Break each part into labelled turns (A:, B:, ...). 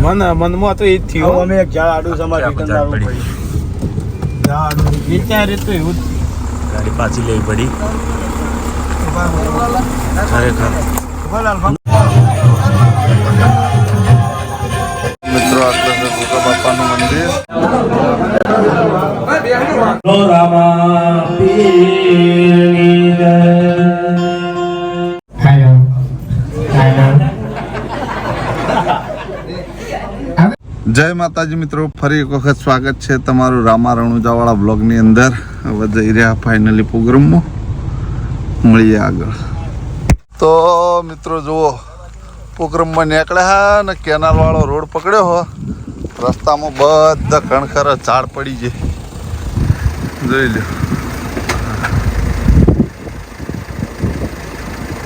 A: મનમાં તો એ જ થયું
B: અમે એક ઝાડ આડું સમાજ રિટર્ન લાવવું પડી ઝાડ આડું
A: વિચારે તો એવું જ
C: ગાડી પાછી લેવી પડી ખરેખર.
D: મિત્રો આટલે છે ગોગા બાપાનું મંદિર. જય માતાજી મિત્રો, ફરી એક વખત સ્વાગત છે તમારું રામા રણુજાવાળા બ્લોગની અંદર. હવે જઈ રહ્યા ફાઇનલી પ્રોગ્રામમાં, મળીએ આગળ. તો મિત્રો જુઓ, પ્રોગ્રામમાં નીકળ્યા હા ને કેનાલ વાળો રોડ પકડ્યો હો. રસ્તામાં બધા ખણખર ઝાડ પડી જાય, જોઈ લો.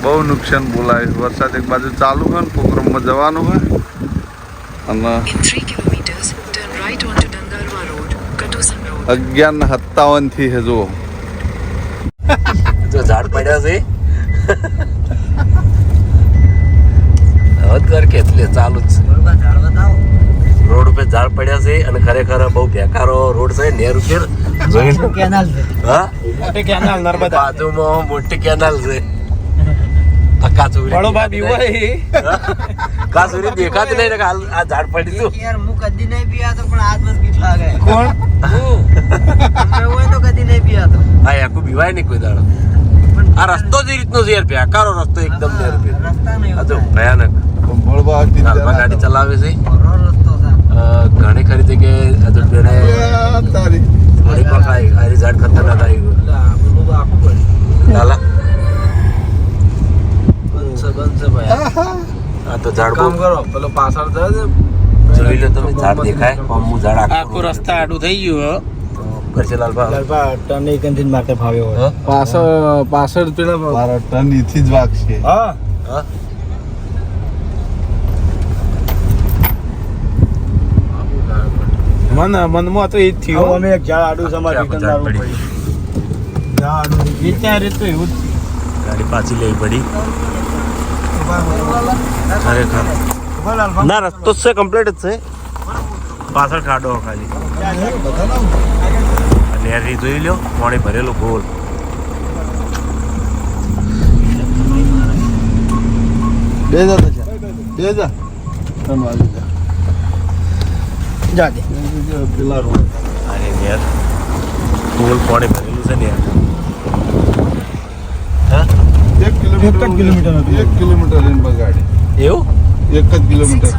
D: બહુ નુકસાન બોલાય. વરસાદ એક બાજુ ચાલુ હોય ને પ્રોગ્રામમાં જવાનું હોય અને 11:57 થી હે જુઓ.
C: જો ઝાડ પડ્યા છે હવે કે એટલે ચાલુ જ છે. રોડ ઉપર ઝાડ પડ્યા છે અને ખરેખર બહુ બેકારો રોડ છે. નેર ઉપર
B: કેનાલ છે.
C: હા,
A: મોટી કેનાલ નર્મદા
C: બાજુમાં મોટી કેનાલ છે.
A: બડો બાપ એવો હે
C: કાસુરી દેખાતી નહીં ને આ ઝાડ પડી તું.
B: યાર હું કદી નહીં પીયા પણ આજ બસ બીક લાગે.
A: કોણ
B: હોય તો કદી નહીં પીયા તો.
C: હા, આખું બીવાય નહીં કોઈ દાડો. આ રસ્તો જ એ રીતનો છે યાર, બેકારો રસ્તો એકદમ નેર ઉપર.
B: રસ્તા નહીં
C: આ જો ભયાનક ગાડી ચલાવે છે.
B: રસ્તો છે.
C: ઘણી ખરી જગ્યાએ હજુ બેને થોડી પકડાઈ. આ ઝાડ ખતરનાક આવી ગયું. ચાલા
B: બનશે ભાઈ.
C: આ તો ઝાડ
B: કામ કરો, પેલો પાછળ જાય છે.
C: જોઈ લો તમે, ઝાડ દેખાય. હું ઝાડ
A: આખું રસ્તા આડું થઈ ગયું
C: કરશે લાલભા.
B: લાલભા ટર્ન એક અંતિમ માટે ફાવ્યો હોય.
A: પાછળ પેલા
D: મારો ટર્ન ઈથી જ વાગશે.
B: હા
C: હા,
A: મનમાં તો એ જ થયું
B: અમે એક ઝાડ આડું સમાજ રિટર્ન લાવવું પડી ઝાડ આડું
A: વિચારે તો એવું જ
C: ગાડી પાછી લેવી પડી ખરેખર. ના, રસ્તો છે કમ્પ્લીટ જ છે. પાછળ ખાડો ખાલી નેરી જોઈ લો. પાણી ભરેલું ગોળ.
D: બે જા
B: જાતે
D: પેલા રોડ
C: અરે નેર ગોળ પાણી ભરેલું છે નેર. હા,
D: 1 કિલોમીટર
B: હતું.
D: 1 કિલોમીટર લઈને બગાડી.
C: એવું
D: 1 જ કિલોમીટર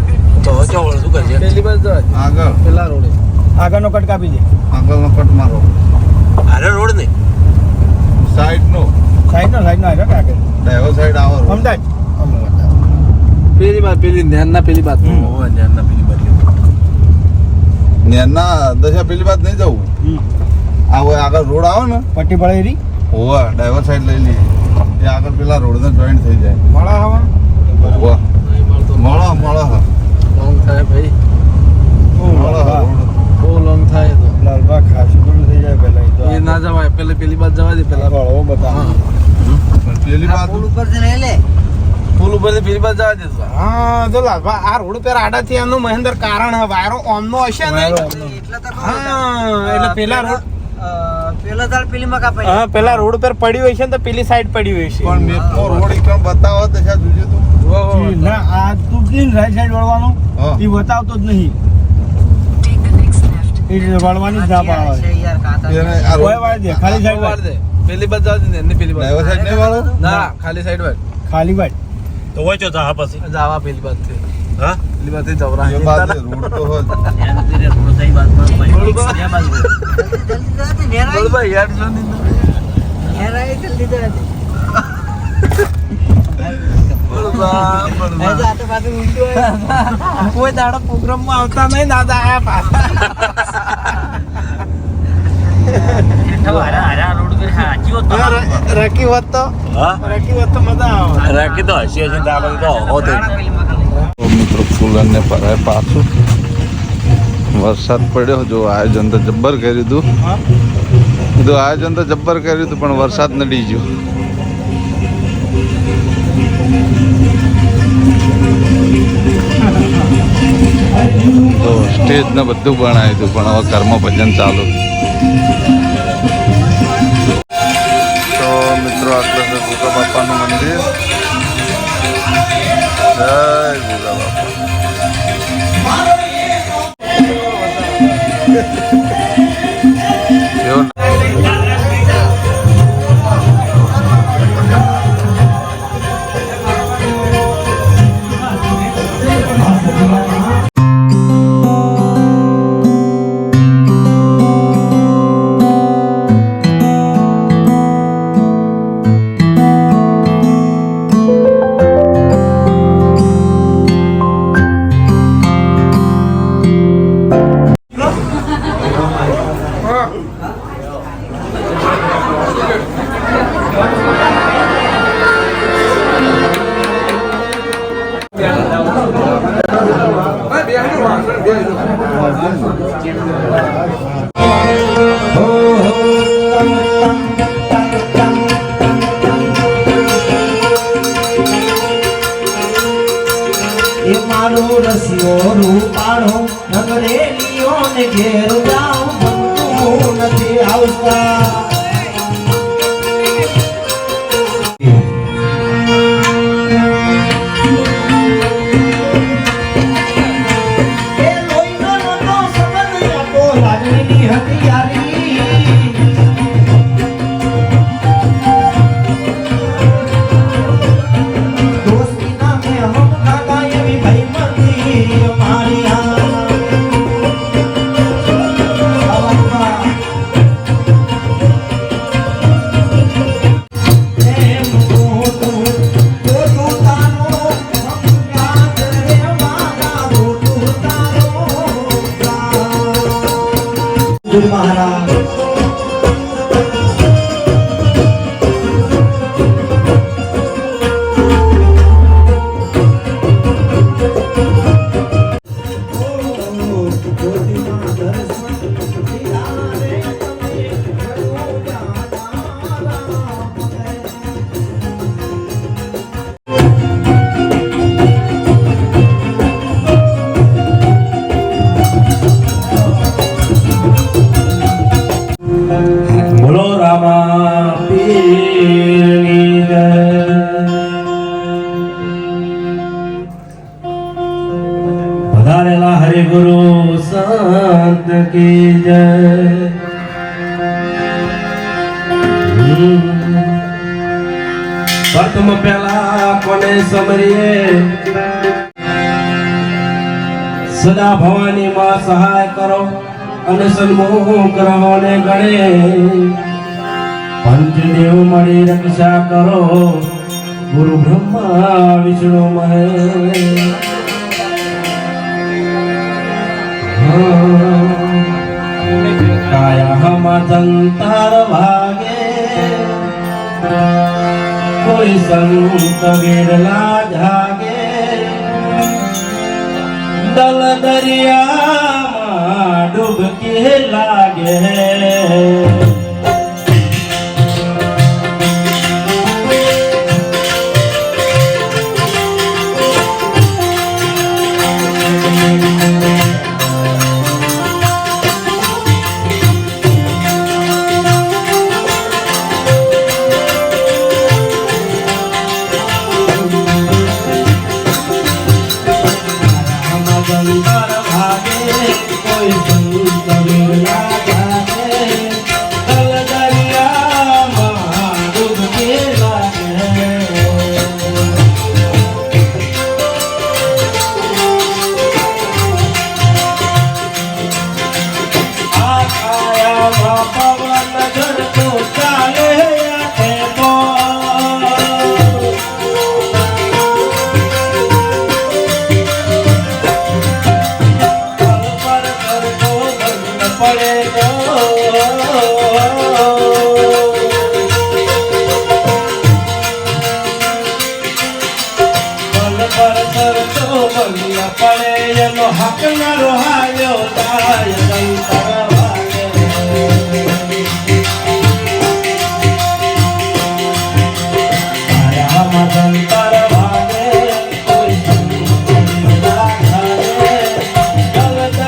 C: તો હવે ક્યાં વળશું કરશે?
B: પેલી બાજુ જવા દે.
D: આગળ
B: પેલા રોડે આગળનો કટ કાપી દે.
D: આગળનો કટ મારો.
C: અરે રોડ નહીં,
D: સાઈડનો
B: સાઈડ નો આગળ કાકે
D: ડ્રાઈવર સાઈડ આવો રોડ.
B: અમદાજ
A: પેલી બાદ પેલી ધ્યાનના પેલી બાદ
C: ઓહો, ધ્યાનના પેલી બાજુ.
D: નેના દશા પેલી બાદ નહીં જવું. આ હોય આગળ રોડ આવે ને,
B: પટ્ટી પડે રી
D: હોવા ડ્રાઈવર સાઈડ લઈ લઈએ. એ આગળ પેલા રોડને જોઈન્ટ થઈ જાય.
B: મળા હવા
D: હોવા મળો હા
A: લોંગ થાય ભાઈ,
D: મળો હા રોડ.
A: બહુ લોંગ થાય તો
B: લાલબા ખાસું બધું થઈ જાય પહેલા
A: એ ના જવાય. પેલી બાદ જવા દે. પેલા
B: બળવો બતા
D: પણ પેલી બાદ
B: ઉપર થી લઈ લે
A: પુલ ઉપરથી પેલી બાદ જવા દે. હા જો લાલભા આ રોડ પર આડા થી એનું મહેન્દ્ર કારણ હે. વાયરો ઓમનો હશે ને.
B: એટલે તો
A: હા, એટલે પેલા રોડ
B: પેલા દાળ પેલી માં કાપાઈ.
A: હા, પેલા રોડ પર પડ્યું હોય છે ને તો પેલી સાઈડ પડ્યું હોય છે.
D: પણ મેપનો રોડ એકદમ બતાવો દશા જોજે તું.
B: ના આ તું કેમ રાઈટ સાઈડ વળવાનો
D: હા.
B: એ બતાવતો જ નહીં. એ વળવાની જ ના પાડે.
D: એને આ
B: કોઈ
D: રોડ
B: વાળ દે ખાલી સાઈડ વાળ
A: દે. પેલી બાદ જવા દે ને એની પેલી
D: ડ્રાઈવર સાઈડ નહીં વાળો.
A: ના, ખાલી સાઈડ વાળ
B: ખાલી વાળ
C: તો હોય તો જા પછી.
A: જાવા પેલી બાદ થી.
C: હા,
A: પેલી બાદ થી જવરા.
D: એ બાદ રોડ તો હોય.
A: ભાઈ યાર જો ની કોઈ દાડો પ્રોગ્રામ માં આવતા નહીં દાદા આયા પાછા. રકી હોત તો મજા આવે.
C: રાખી તો હસી હસી દાબા તો હોતે.
D: તો મિત્રો ફૂલનને ભરાય પાછું. વરસાદ પડ્યો. જો આયોજન તો જબ્બર કર્યું હતું. આયોજન તો જબ્બર કર્યું હતું પણ વરસાદ નડી ગયો. સ્ટેજ ને બધું બનાવ્યું હતું, પણ હવે ઘરમાં ભજન ચાલુ. તો મિત્રો આટલું છે ભૂગા બાપાનું મંદિર. જય ભૂગા બાપા. એવું
E: રસિયો રૂપાળો નગરેલીઓ ને ઘેર જાઉં ભમતું નથી આવતા. हरे गुरु संत की जय। प्रथम पहला कोने समरिए सदा भवानी मां सहाय करो અને સન્મુખ કરવાને ગણે પંચદેવ મળી રક્ષા કરો ગુરુ બ્રહ્મા વિષ્ણુ મહેશ કાયા સંતાર ભાગે કોઈ સંત વેરલા જાગે દલ દરિયામાં ડૂબકી લાગે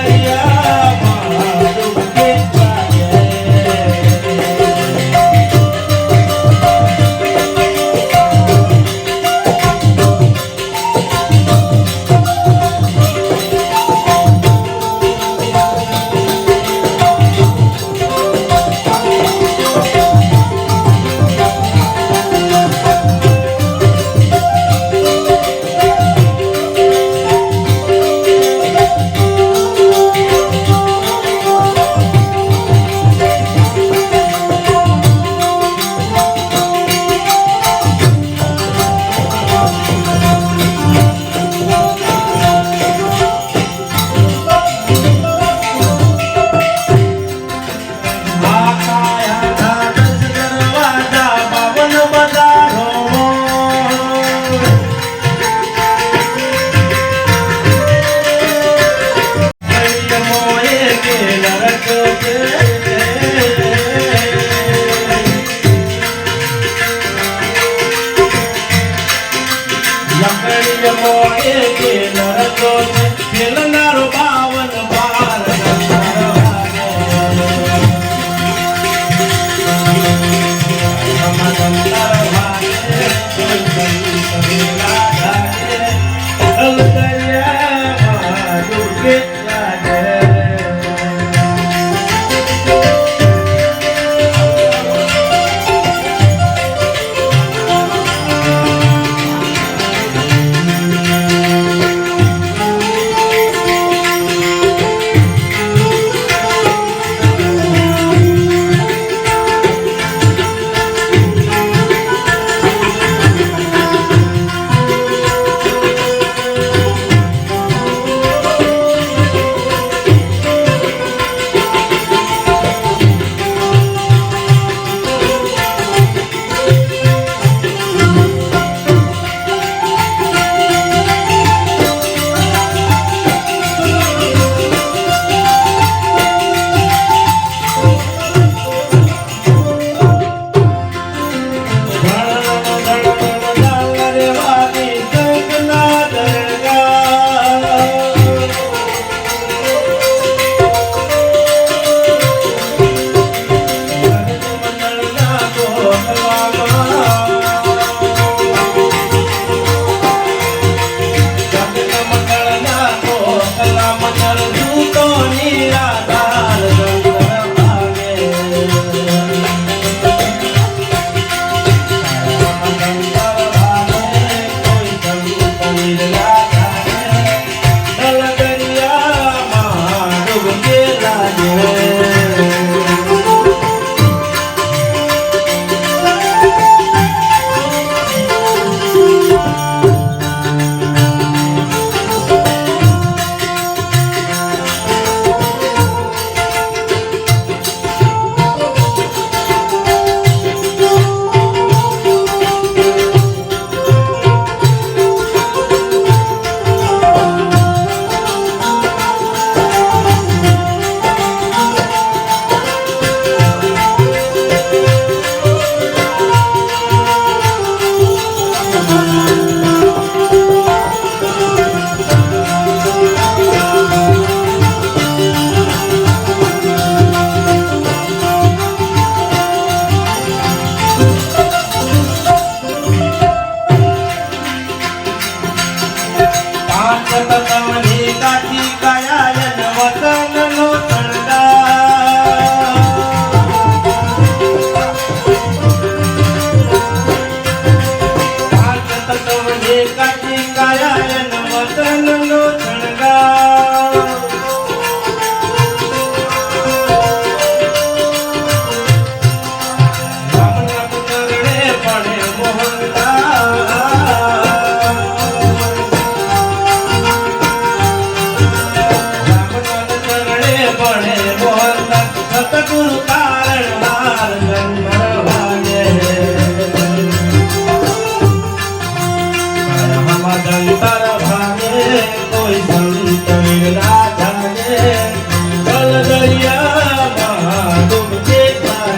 E: દરિયા કે મોડે કે નરતો છે ખેલનારો 52 પાર ડંગર વાગે ડંગર વાગે કોઈ સંત વેલા જાગે દરિયામાં ડૂબે લાગે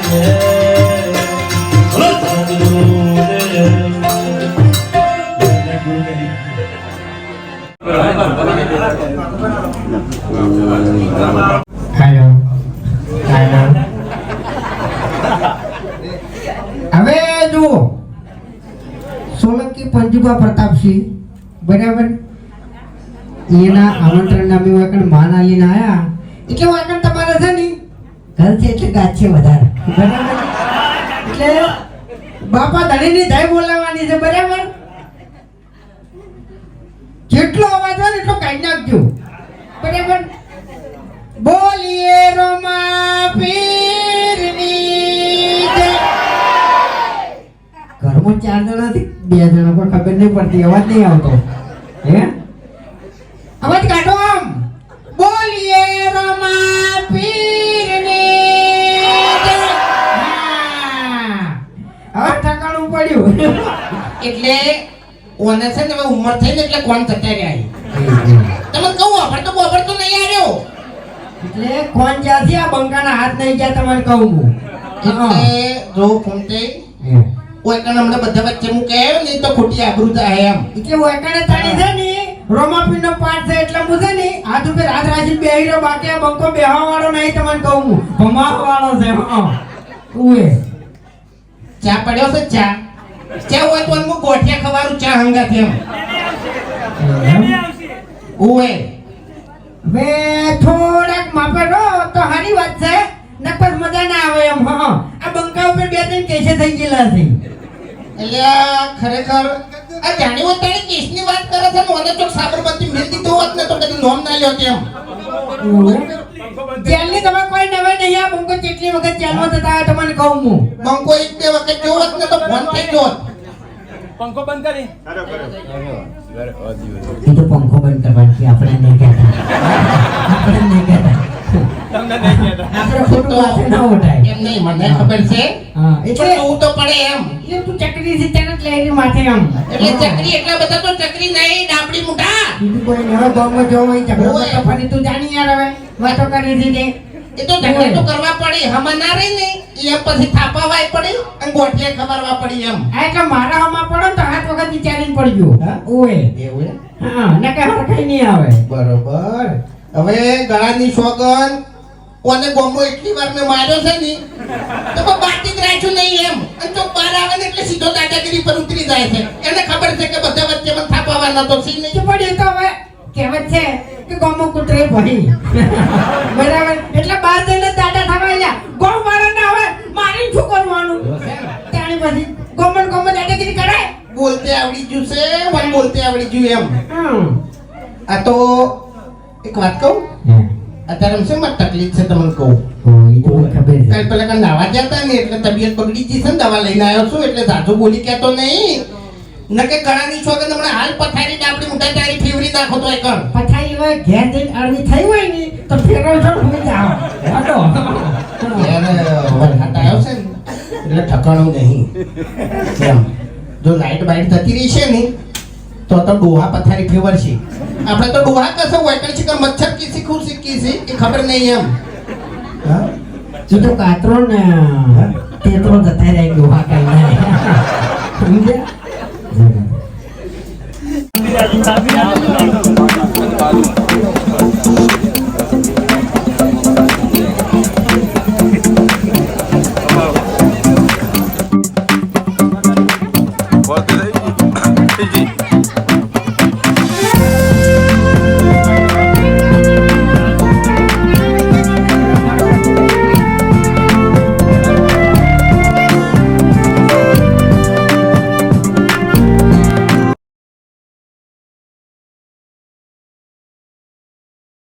F: હવે જુઓ સોલંકી પંજુબા પ્રતાપસિંહ બરાબર એના આમંત્રણ નામે વાકણ માન આલીને આયા એટલે વાકણ તમારે છે ને ઘર છે એટલે ગાજ છે વધારે બરાબર એટલે બાપા ધણીની જય બોલાવવાની છે બરાબર જેટલો અવાજ હોય એટલો કાઢી નાખજો બરાબર બોલીએ રોમા પીરની જય ઘરમાં 4 જણાથી 2 જણા પર ખબર નહીં પડતી અવાજ નહીં આવતો હે અવાજ કાઢો આમ બોલીએ રોમા પીરની જય હવે ઠકાણું પડ્યું એટલે ઓને છે ને હવે ઉંમર થઈ ને એટલે કોણ થતા રહ્યા તમે કહું વાપરતો નહીં આવ્યો એટલે કોણ જ્યાંથી આ બંકાના હાથ નહીં ગયા તમને કહું હું એટલે જો ફોનતે
E: ઓય કણ હમણાં બધા વચ્ચે મૂકે આવ્યો ને તો ખોટી આબરૂ થાય એમ
F: એટલે વાકણે તાણી છે ને રોમાપીનો પાઠ છે એટલે હું છે ને હાથ ઉપર હાથ રાખીને બેહી રહ્યો, બાકી આ બંકો બેહવા વાળો નહીં તમને કહું હું, ભમાવા વાળો છે. ઉએ
E: ચા પડ્યો છે ચા હોય તો હું ગોઠિયા ખવારું ચા હંગાથી એમ ઓય
F: બે થોડાક માપે રહો તો સારી વાત છે, નકર મજા ના આવે એમ. હા આ બંકા ઉપર બે ત્રણ કેસે થઈ ગયેલા છે.
E: એટલે આ ખરેખર આ જાણી હોત તારી કેસની વાત કરે છે ને મને ચોક સાબરમતી મેલ દીધો હોત ને તો કદી નોમ ના લ્યો તેમ
F: જેલની તમે કોઈ નવે નહીં, આ બંકો કેટલી વખત જેલમાં જતા હોય તમને કહું હું.
E: બંકો એક બે વખત જો હોત ને તો ફોન થઈ ગયો હોત.
F: એ તો પંખો બંધ કરવાથી આપણે નહીં કહેતા, આપણે નહીં કહેતા, આપણે ખોટું વાત ના ઉઠાય.
E: એમ નહીં મને ખબર છે
F: હા
E: એટલે
F: એટલે
E: તું તો પડે એમ
F: એ તું ચકરી છે તેને જ લઈ માથે આમ.
E: એટલે ચકરી એટલા બધા તો ચકરી નહીં ડાબડી મુઠા
F: બીજું કોઈ નવા ગામમાં જો હોય ઝઘડો કરતો ફરી તું જાણી યાર હવે વાતો કરી દીધી.
E: એ તો ઝઘડા તો કરવા પડે હમણાં ના રહી ને એ પછી થાપાવાય પડી અને ગોઠિયા ખબરવા પડી એમ
F: આ એટલે મારા હમા પડો ને તો હાથ વખત વિચારીને પડજો. ઓય
E: એવું
F: હા નકે હરખાઈ નહીં આવે.
E: બરોબર હવે ગળાની સોગન કોને ગોમો એટલી વાર મેં માર્યો છે ને તો કોઈ બાકી જ રાખ્યું નહીં એમ અને તો બહાર આવે ને એટલે સીધો દાદાગીરી પર ઉતરી જાય છે એને ખબર છે કે બધા વચ્ચે મને થાપાવાના તો સી
F: તો
E: નહીં
F: પણ એ તો હવે કહેવત છે કે ગોમો કૂતરે ભરી બરાબર એટલે બહાર જઈને દાદા થવા જા ગોમ વાળા ના હવે મારી શું કરવાનું તાણી પછી ગોમન દાદાગીરી કરે.
E: બોલતે આવડી ગયું છે મને બોલતે આવડી ગયું એમ
F: હમ
E: આ તો એક વાત કહું અત્યારે શું માં તકલીફ છે તમને કહું
F: એ તો મને ખબર છે.
E: કાલ પેલા કાલ નાવા જતા ને એટલે તબિયત બગડી ગઈ છે ને દવા લઈને આવ્યો છું એટલે સાચું બોલી કહેતો નહીં નકે ગળાની છોકરી હમણાં હાલ પથારી ડાબડી મુઠા તારી ફેવરી નાખો તો એકણ
F: પથારી હવે ઘેર જઈને અળવી થઈ હોય ને તો ફેરવ છો હું જાવ હટો.
E: યાર વરસાદ આવ્યો છે ને એટલે ઠકાણું નહીં એમ જો લાઈટ બાઈટ જતી રહી છે ને તો ડોહા પથારી ફેવરશે આપણે તો ડોહા કશો હોય કે મચ્છર કીસી ખુરશી કીસી એ ખબર નહીં એમ હા
F: તું તો કાતરો ને તેતરો જતા રહી ગયો હા કઈ નહીં સમજ્યા.